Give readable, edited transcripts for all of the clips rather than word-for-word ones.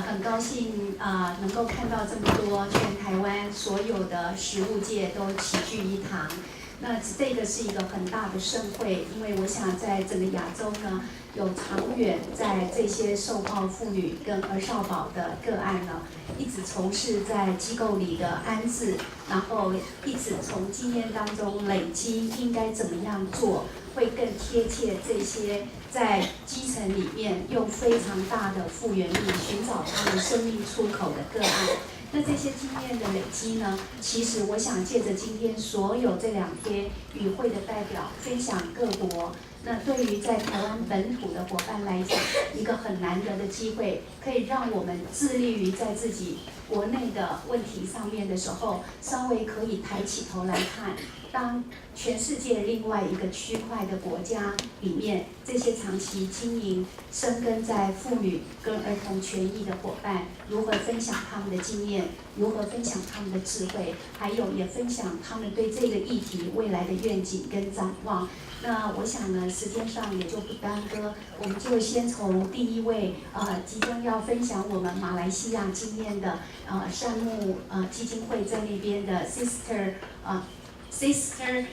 很高兴能够看到这么多全台湾所有的食物界都齐聚一堂。那这个是一个很大的盛会，因为我想在整个亚洲呢，有长远在这些受暴妇女跟儿少保的个案呢，一直从事在机构里的安置，然后一直从经验当中累积应该怎么样做，会更贴切这些在基层里面用非常大的复原力寻找他们生命出口的个案。那这些经验的累积呢，其实我想借着今天所有这2天与会的代表分享各国，那对于在台湾本土的伙伴来讲，一个很难得的机会，可以让我们致力于在自己国内的问题上面的时候，稍微可以抬起头来看，当全世界另外一个区块的国家里面，这些长期经营、深耕在妇女跟儿童权益的伙伴，如何分享他们的经验，如何分享他们的智慧，还有也分享他们对这个议题未来的愿景跟展望。那我想呢，时间上也就不耽搁，我们就先从第一位即将要分享我们马来西亚经验的善牧基金会在那边的 Sister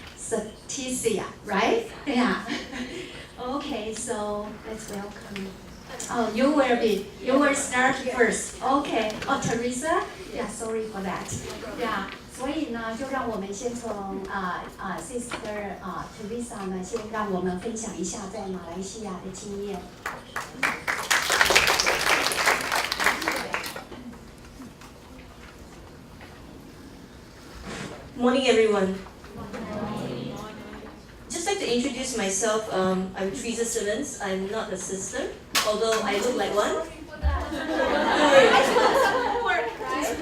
Theresa, right? Yeah. Okay, so let's welcome. Oh, you will start first. Okay. Oh, Theresa? Yeah, sorry for that. Yeah. 所以呢，就让我们先从Sister Theresa 呢，先让我们分享一下在马来西亚的经验。Morning, everyone. Just like to introduce myself. I'm Theresa Symons. I'm not a sister, although I look like one.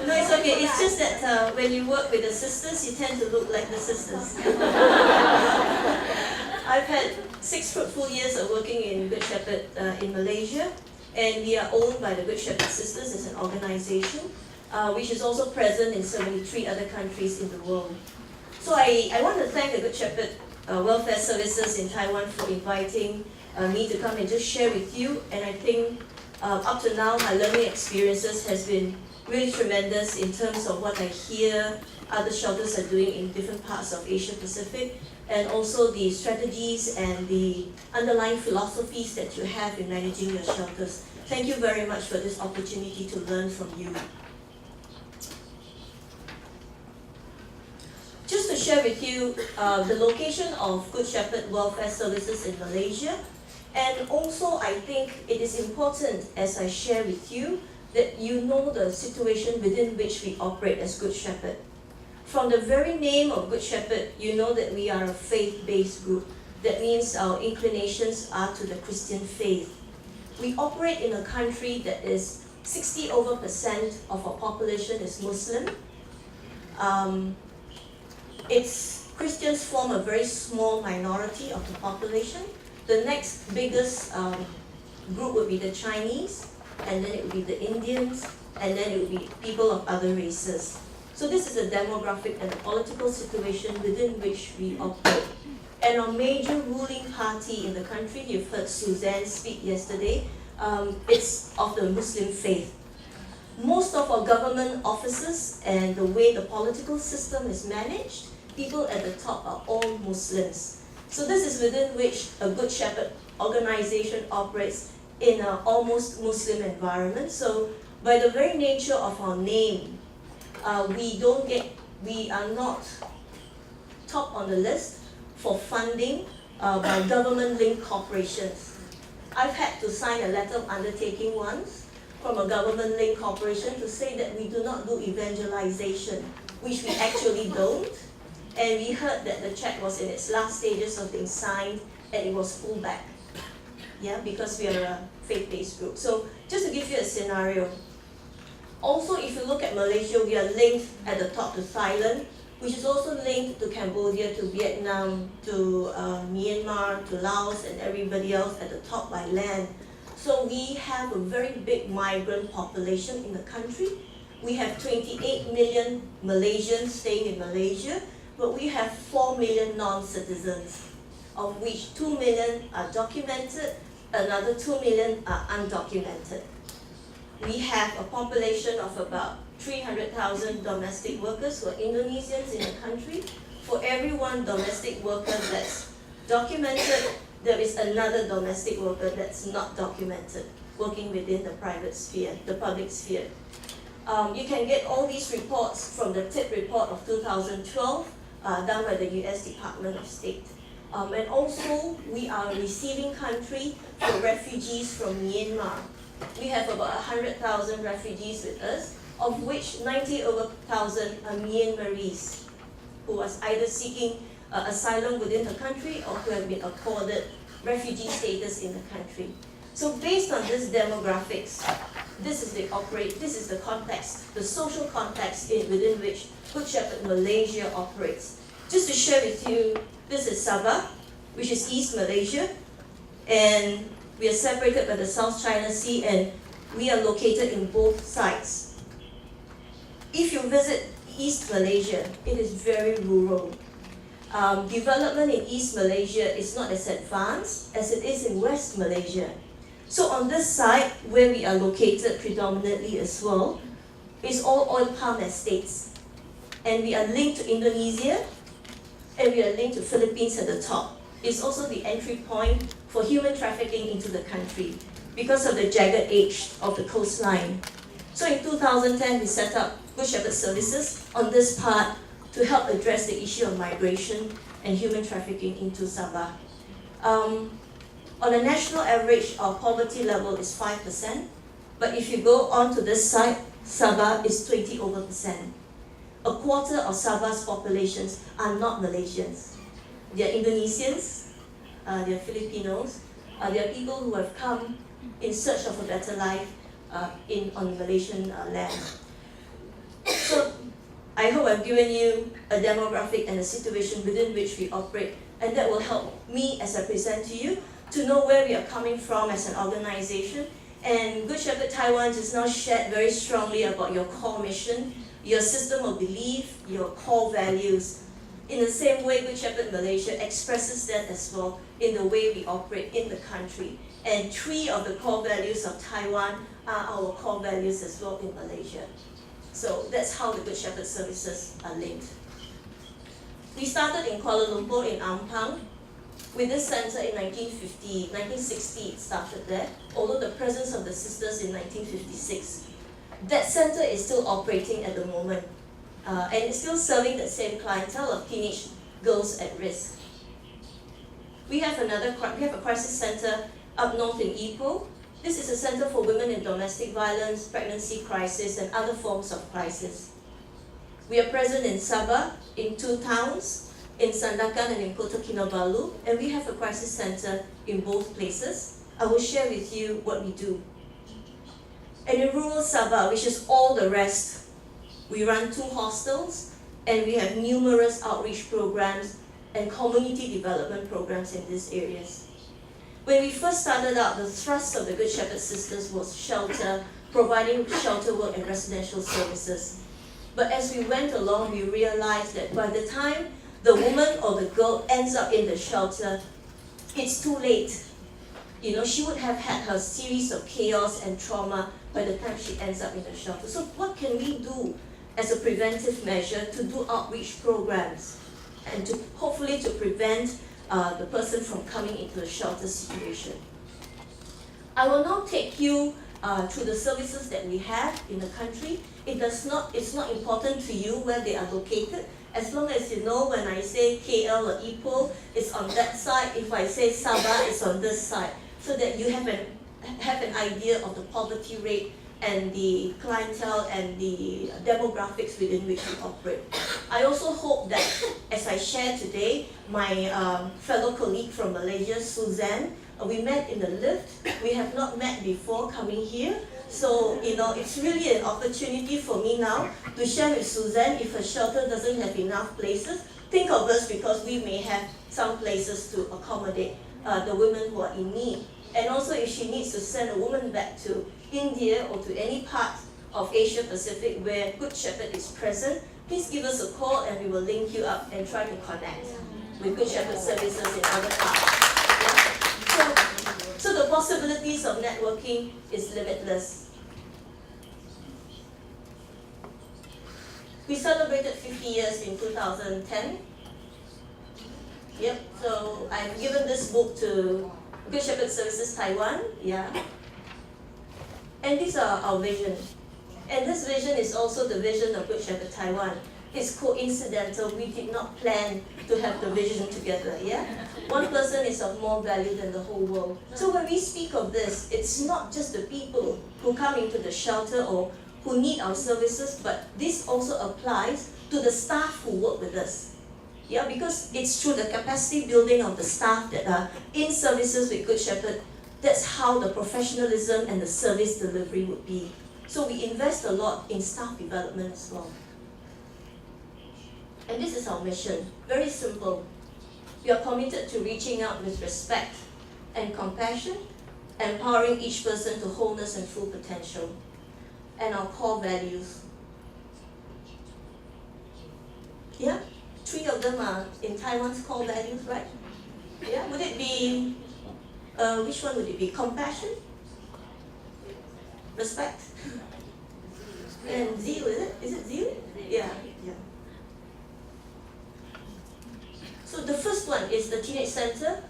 No, it's okay. It's just that when you work with the sisters, you tend to look like the sisters. I've had 6 fruitful years of working in Good Shepherd in Malaysia, and we are owned by the Good Shepherd Sisters as an organization, which is also present in 73 other countries in the world. So I want to thank the Good Shepherd Welfare Services in Taiwan for inviting me to come and just share with you. And I think up to now, my learning experiences has been really tremendous in terms of what I hear other shelters are doing in different parts of Asia Pacific, and also the strategies and the underlying philosophies that you have in managing your shelters. Thank you very much for this opportunity to learn from you. Just to share with you the location of Good Shepherd Welfare Services in Malaysia, and also I think it is important as I share with you that you know the situation within which we operate as Good Shepherd. From the very name of Good Shepherd, you know that we are a faith-based group. That means our inclinations are to the Christian faith. We operate in a country that is 60% of our population is Muslim. Christians form a very small minority of the population. The next biggest group would be the Chinese, and then it would be the Indians, and then it would be people of other races. So this is a demographic and a political situation within which we operate. And our major ruling party in the country, you've heard Suzanne speak yesterday, it's of the Muslim faith. Most of our government offices and the way the political system is managed, people at the top are all Muslims. So this is within which a Good Shepherd organization operates in an almost Muslim environment. So by the very nature of our name, we are not top on the list for funding by government-linked corporations. I've had to sign a letter of undertaking once from a government-linked corporation to say that we do not do evangelization, which we actually don't. And we heard that the check was in its last stages of being signed and it was pulled back. Yeah, because we are a faith-based group. So just to give you a scenario, also if you look at Malaysia, we are linked at the top to Thailand, which is also linked to Cambodia, to Vietnam, to Myanmar, to Laos, and everybody else at the top by land. So we have a very big migrant population in the country. We have 28 million Malaysians staying in Malaysia, but we have 4 million non-citizens, of which 2 million are documented, another 2 million are undocumented. we have a population of about 300,000 domestic workers who are Indonesians in the country. For every one domestic worker that's documented, there is another domestic worker that's not documented, working within the private sphere, the public sphere. You can get all these reports from the TIP report of 2012, done by the US Department of State. And also, we are a receiving country for refugees from Myanmar. We have about 100,000 refugees with us, of which 90,000 are Myanmarese, who are either seeking asylum within the country or who have been accorded refugee status in the country. So based on this demographics, this is the context, the social context within which Good Shepherd Malaysia operates. Just to share with you, this is Sabah, which is East Malaysia, and we are separated by the South China Sea, and we are located in both sides. If you visit East Malaysia, it is very rural. Development in East Malaysia is not as advanced as it is in West Malaysia. So on this side, where we are located predominantly as well, is all oil palm estates. And we are linked to Indonesia, and we are linked to Philippines at the top. It's also the entry point for human trafficking into the country because of the jagged edge of the coastline. So in 2010, we set up Good Shepherd Services on this part to help address the issue of migration and human trafficking into Sabah. On a national average, our poverty level is 5%, but if you go on to this side, Sabah is 20%. A quarter of Sabah's populations are not Malaysians. They are Indonesians, they are Filipinos, they are people who have come in search of a better life on Malaysian land. So I hope I've given you a demographic and a situation within which we operate, and that will help me as I present to you to know where we are coming from as an organization. And Good Shepherd Taiwan just now shared very strongly about your core mission, your system of belief, your core values. In the same way, Good Shepherd Malaysia expresses that as well in the way we operate in the country. And 3 of the core values of Taiwan are our core values as well in Malaysia. So that's how the Good Shepherd services are linked. We started in Kuala Lumpur in Ampang with this center in 1960 it started there, although the presence of the sisters in 1956. That center is still operating at the moment, and it's still serving the same clientele of teenage girls at risk. We have a crisis center up north in Ipoh. This is a center for women in domestic violence, pregnancy crisis, and other forms of crisis. We are present in Sabah, in 2 towns, in Sandakan and in Kota Kinabalu, and we have a crisis center in both places. I will share with you what we do. And in rural Sabah, which is all the rest, we run 2 hostels, and we have numerous outreach programs and community development programs in these areas. When we first started out, the thrust of the Good Shepherd Sisters was shelter, providing shelter work and residential services. But as we went along, we realized that by the time the woman or the girl ends up in the shelter, it's too late. You know, she would have had her series of chaos and trauma by the time she ends up in the shelter. So what can we do as a preventive measure to do outreach programs and to hopefully to prevent the person from coming into a shelter situation? I will now take you through the services that we have in the country. It's not important to you where they are located, as long as you know when I say KL or Ipoh, it's on that side. If I say Sabah, it's on this side, so that you have an idea of the poverty rate and the clientele and the demographics within which we operate. I also hope that as I share today, my fellow colleague from Malaysia, Suzanne, we met in the lift. We have not met before coming here. So, you know, it's really an opportunity for me now to share with Suzanne if her shelter doesn't have enough places. Think of us because we may have some places to accommodate the women who are in need. And also if she needs to send a woman back to India or to any part of Asia Pacific where Good Shepherd is present, please give us a call and we will link you up and try to connect with Good Shepherd services in other parts. Yeah? So the possibilities of networking is limitless. We celebrated 50 years in 2010. Yep, so I've given this book to Good Shepherd Services Taiwan, yeah. And these are our vision. And this vision is also the vision of Good Shepherd Taiwan. It's coincidental, we did not plan to have the vision together, yeah? One person is of more value than the whole world. So when we speak of this, it's not just the people who come into the shelter or who need our services, but this also applies to the staff who work with us. Yeah, because it's through the capacity building of the staff that are in services with Good Shepherd, that's how the professionalism and the service delivery would be. So we invest a lot in staff development as well. And this is our mission, very simple. We are committed to reaching out with respect and compassion, empowering each person to wholeness and full potential. And our core values. Yeah, 3 of them are in Taiwan's core values, right? Yeah, would it be, which one would it be? Compassion? Respect? And zeal, is it? Is it zeal? Yeah. So the first one is the Teenage Center,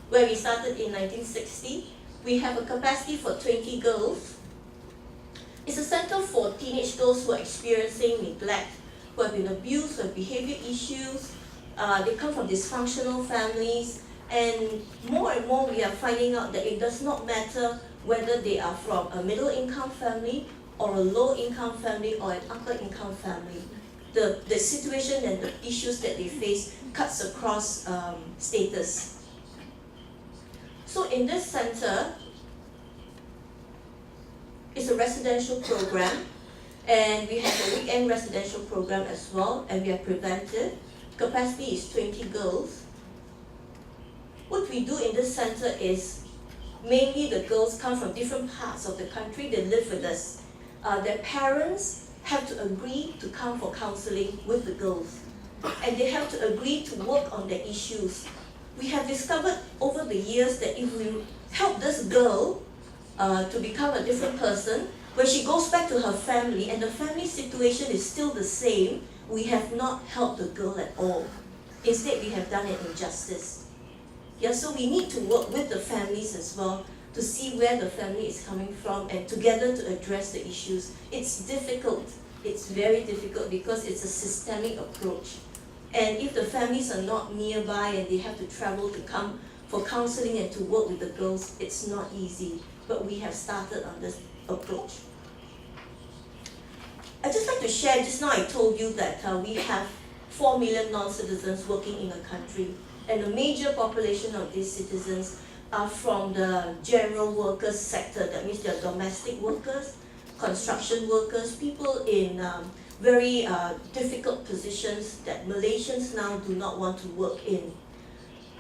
where we started in 1960. We have a capacity for 20 girls. It's a center for teenage girls who are experiencing neglect, who have been abused, who have behavior issues. They come from dysfunctional families, and more we are finding out that it does not matter whether they are from a middle-income family or a low-income family or an upper-income family. The situation and the issues that they face cuts across status. So in this center, it's a residential program, and we have a weekend residential program as well, and we are preventive. Capacity is 20 girls. What we do in this center is, mainly the girls come from different parts of the country, they live with us. Their parents have to agree to come for counseling with the girls, and they have to agree to work on their issues. We have discovered over the years that if we help this girl to become a different person, when she goes back to her family and the family situation is still the same, we have not helped the girl at all. Instead, we have done an injustice. Yeah, so we need to work with the families as well to see where the family is coming from and together to address the issues. It's difficult. It's very difficult because it's a systemic approach. And if the families are not nearby and they have to travel to come for counseling and to work with the girls, it's not easy. But we have started on this approach. I'd just like to share, just now I told you that we have 4 million non-citizens working in the country, and a major population of these citizens are from the general workers sector. That means they're domestic workers, construction workers, people in very difficult positions that Malaysians now do not want to work in.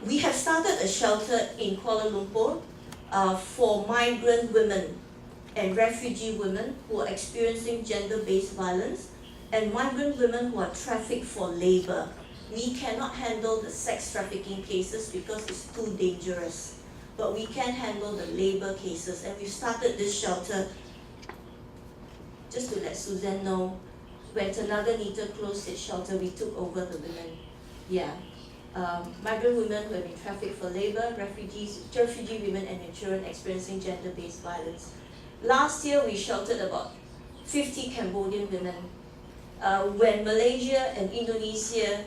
We have started a shelter in Kuala Lumpur for migrant women and refugee women who are experiencing gender-based violence, and migrant women who are trafficked for labor. We cannot handle the sex trafficking cases because it's too dangerous, but we can handle the labor cases, and we started this shelter just to let Suzanne know. When Tenaga closed its shelter, we took over the women. Yeah. Migrant women who have been trafficked for labor, refugee women and their children experiencing gender-based violence. Last year, we sheltered about 50 Cambodian women. When Malaysia and Indonesia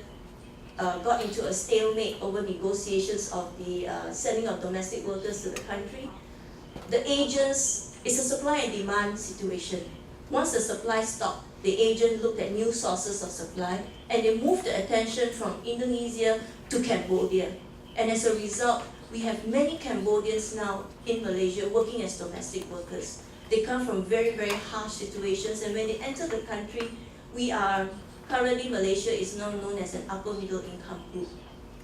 got into a stalemate over negotiations of the sending of domestic workers to the country, the agents, it's a supply and demand situation. Once the supply stopped, the agent looked at new sources of supply, and they moved the attention from Indonesia to Cambodia. And as a result, we have many Cambodians now in Malaysia working as domestic workers. They come from very, very harsh situations, and when they enter the country, we are, currently Malaysia is now known as an upper middle income group.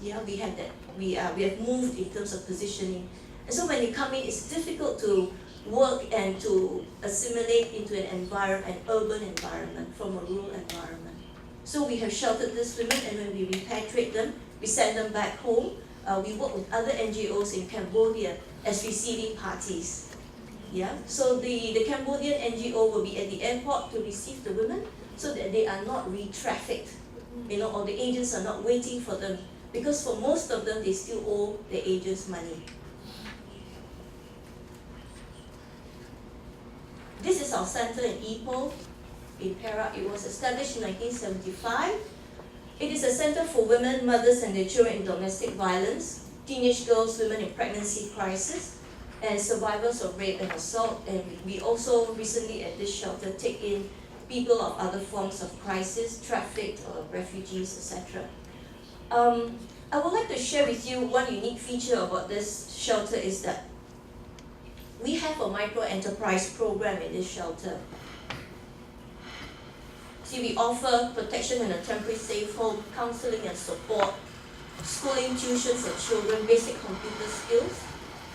Yeah, we have that. We have moved in terms of positioning. And so when they come in, it's difficult to work and to assimilate into an urban environment from a rural environment. So we have sheltered these women, and when we repatriate them, we send them back home. We work with other NGOs in Cambodia as receiving parties. Yeah, so the Cambodian NGO will be at the airport to receive the women. so that they are not re-trafficked, or the agents are not waiting for them, because for most of them, they still owe the agents money. This is our center in Ipoh, in Perak. It was established in 1975. It is a center for women, mothers and their children in domestic violence, teenage girls, women in pregnancy crisis, and survivors of rape and assault. And we also recently at this shelter take in people of other forms of crisis, trafficked, refugees, etc. I would like to share with you one unique feature about this shelter is that we have a micro-enterprise program in this shelter. See, we offer protection in a temporary safe home, counseling and support, schooling, tuition for children, basic computer skills,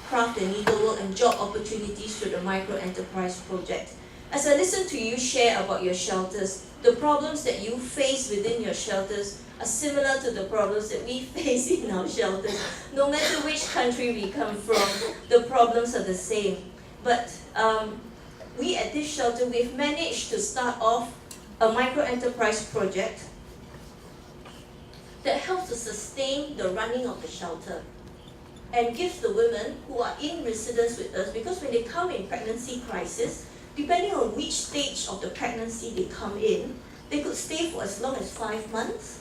craft and needlework, and job opportunities through the micro-enterprise project. As I listen to you share about your shelters, the problems that you face within your shelters are similar to the problems that we face in our shelters. No matter which country we come from, the problems are the same. But we at this shelter, we've managed to start off a micro-enterprise project that helps to sustain the running of the shelter and gives the women who are in residence with us, because when they come in pregnancy crisis, depending on which stage of the pregnancy they come in, they could stay for as long as 5 months,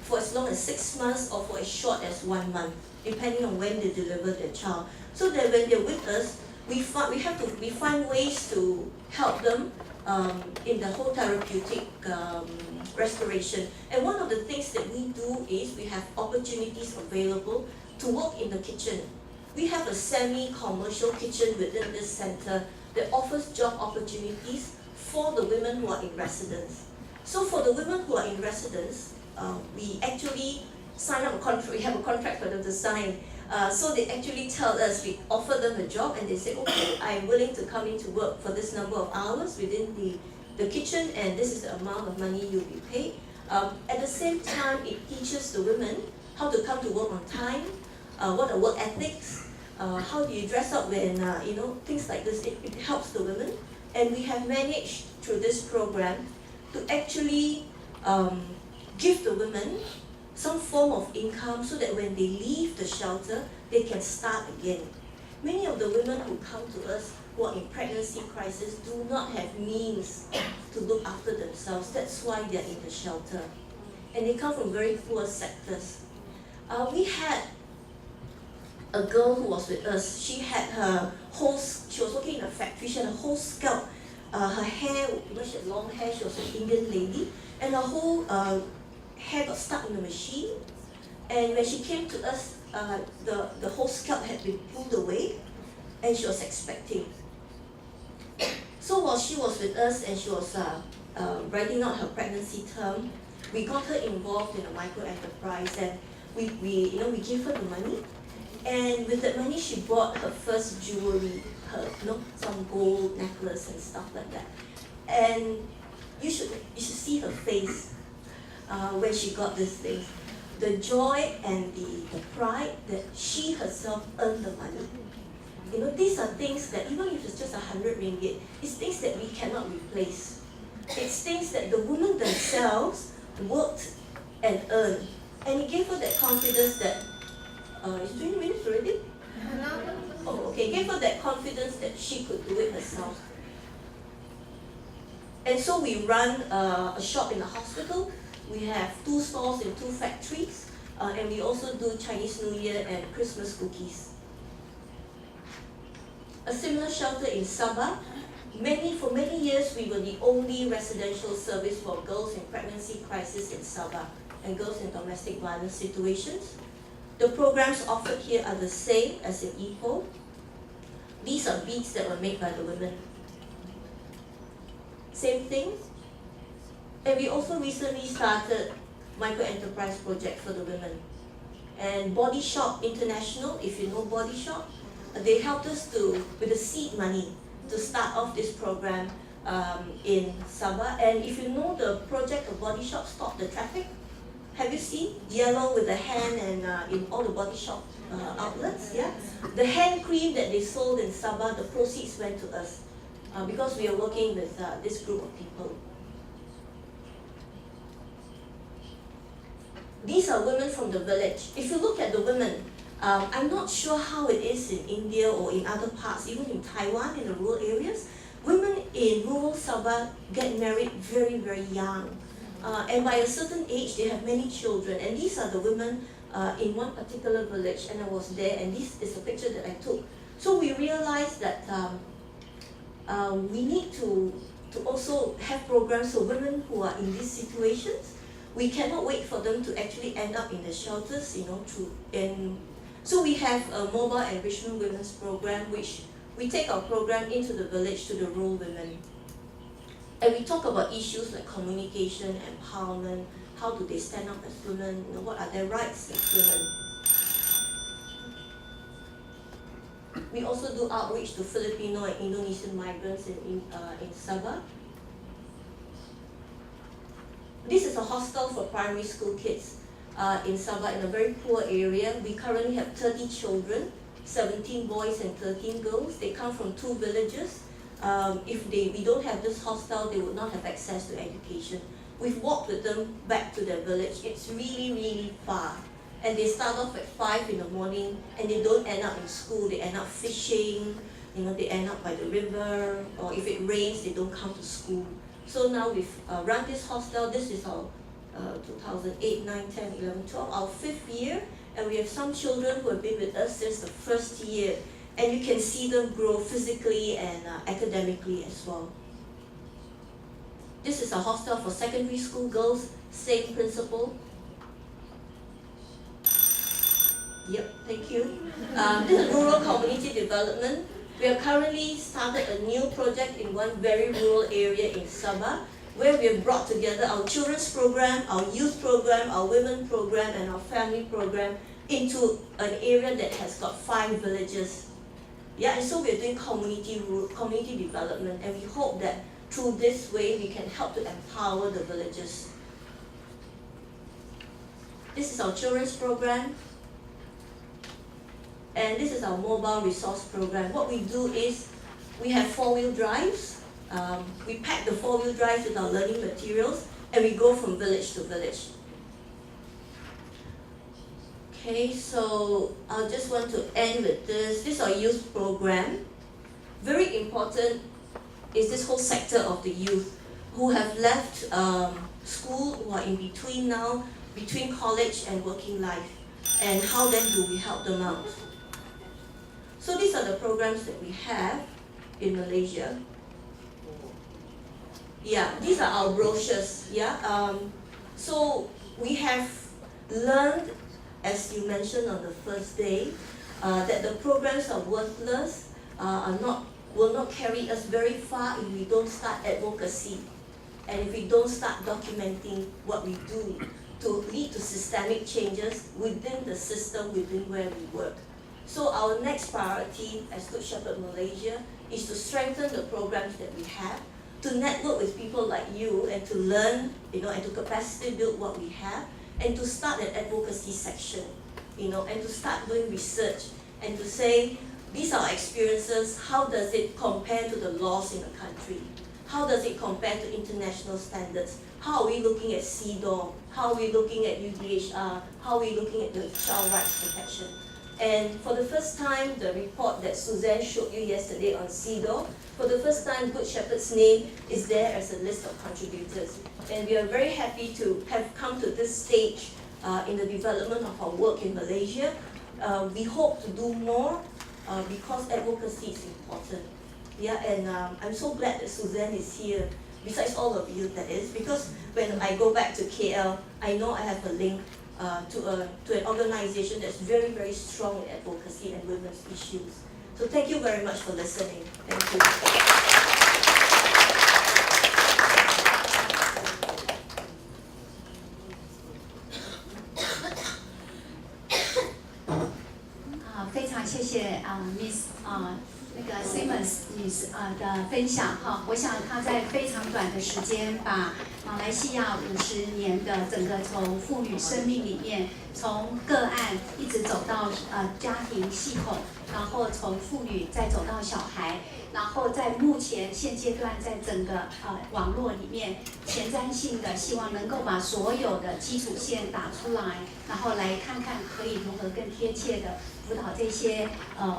for as long as 6 months, or for as short as 1 month, depending on when they deliver their child. So that when they're with us, we find ways to help them in the whole therapeutic restoration. And one of the things that we do is we have opportunities available to work in the kitchen. We have a semi-commercial kitchen within this center that offers job opportunities for the women who are in residence. So for the women who are in residence, we actually sign up a contract. We have a contract for them to sign. So they actually tell us, we offer them a job, and they say, okay, I'm willing to come in to work for this number of hours within the kitchen, and this is the amount of money you'll be paid. At the same time, it teaches the women how to come to work on time, what are work ethics, how do you dress up when, things like this. It helps the women. And we have managed through this program to actually give the women some form of income so that when they leave the shelter, they can start again. Many of the women who come to us who are in pregnancy crisis do not have means to look after themselves. That's why they're in the shelter. And they come from very poor sectors. We had a girl who was with us. She was working in a factory. She had a whole scalp. Her hair, she had long hair, she was an Indian lady, and her whole hair got stuck in the machine. And when she came to us, the whole scalp had been pulled away, and she was expecting. So while she was with us and she was writing out her pregnancy term, we got her involved in a micro-enterprise, and we gave her the money. And with that money, she bought her first jewelry, some gold necklace and stuff like that. And you should see her face when she got these things. The joy and the pride that she herself earned the money. These are things that even if it's just 100 ringgit, it's things that we cannot replace. It's things that the women themselves worked and earned. And it gave her that confidence that, it's 20 minutes already? Oh, okay, gave her that confidence that she could do it herself. And so we run a shop in a hospital. We have 2 stores in 2 factories, and we also do Chinese New Year and Christmas cookies. A similar shelter in Sabah. For many years, we were the only residential service for girls in pregnancy crisis in Sabah and girls in domestic violence situations. The programs offered here are the same as in Ipoh. These are beads that were made by the women. Same thing. And we also recently started micro-enterprise project for the women. And Body Shop International, if you know Body Shop, they helped us with the seed money to start off this program in Sabah. And if you know the project of Body Shop, Stop the Traffic, have you seen yellow with the hand and in all the Body Shop outlets? Yeah, the hand cream that they sold in Sabah, the proceeds went to us because we are working with this group of people. these are women from the village. If you look at the women, I'm not sure how it is in India or in other parts, even in Taiwan, in the rural areas. Women in rural Sabah get married very, very young. And by a certain age, they have many children. And these are the women in one particular village, and I was there, and this is a picture that I took. So we realized that we need to also have programs for women who are in these situations. We cannot wait for them to actually end up in the shelters, so we have a mobile enrichment women's program, which we take our program into the village to the rural women. And we talk about issues like communication, empowerment, how do they stand up as women, what are their rights as women. We also do outreach to Filipino and Indonesian migrants in Sabah. This is a hostel for primary school kids in Sabah, in a very poor area. We currently have 30 children, 17 boys and 13 girls. They come from 2 villages. If we don't have this hostel, they would not have access to education. We've walked with them back to their village. It's really, really far. And they start off at 5 in the morning, and they don't end up in school. They end up fishing, they end up by the river, or if it rains, they don't come to school. So now we've run this hostel. This is our 2008, 9, 10, 11, 12, our 5th year. And we have some children who have been with us since the 1st year. And you can see them grow physically and academically as well. This is a hostel for secondary school girls, same principle. Yep, thank you. This is rural community development. We have currently started a new project in one very rural area in Sabah, where we have brought together our children's program, our youth program, our women program, and our family program into an area that has got 5 villages. Yeah, and so we're doing community development, and we hope that through this way we can help to empower the villages. This is our children's program. And this is our mobile resource program. What we do is we have 4-wheel drives. We pack the 4-wheel drives with our learning materials, and we go from village to village. Okay, so I just want to end with this. This is our youth program. Very important is this whole sector of the youth who have left school, who are in between now, between college and working life. And how then do we help them out? So these are the programs that we have in Malaysia. Yeah, these are our brochures. Yeah, so we have learned, as you mentioned on the first day, that the programs are worthless, will not carry us very far if we don't start advocacy, and if we don't start documenting what we do to lead to systemic changes within the system, within where we work. So our next priority as Good Shepherd Malaysia is to strengthen the programs that we have, to network with people like you, and to learn, and to capacity build what we have, and to start an advocacy section, and to start doing research, and to say, these are our experiences, how does it compare to the laws in the country? How does it compare to international standards? How are we looking at CEDAW? How are we looking at UDHR? How are we looking at the child rights protection? And for the first time, the report that Suzanne showed you yesterday on CEDAW, for the first time, Good Shepherd's name is there as a list of contributors. And we are very happy to have come to this stage in the development of our work in Malaysia. We hope to do more because advocacy is important. Yeah, and I'm so glad that Suzanne is here, besides all of you, that is, because when I go back to KL, I know I have a link to an organization that's very, very strong in advocacy and women's issues. So thank you very much for listening. Thank you.非常谢谢Miss Symons 女士的分享哈，我想她在非常短的时间把马来西亚50年的整个从妇女生命里面，从个案一直走到家庭系统，然后从妇女再走到小孩，然后在目前现阶段在整个网络里面前瞻性的，希望能够把所有的基础线打出来，然后来看看可以如何更贴切的辅导这些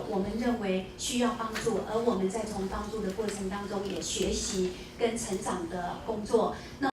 我们认为需要帮助，而我们在从帮助的过程当中也学习跟成长的工作。那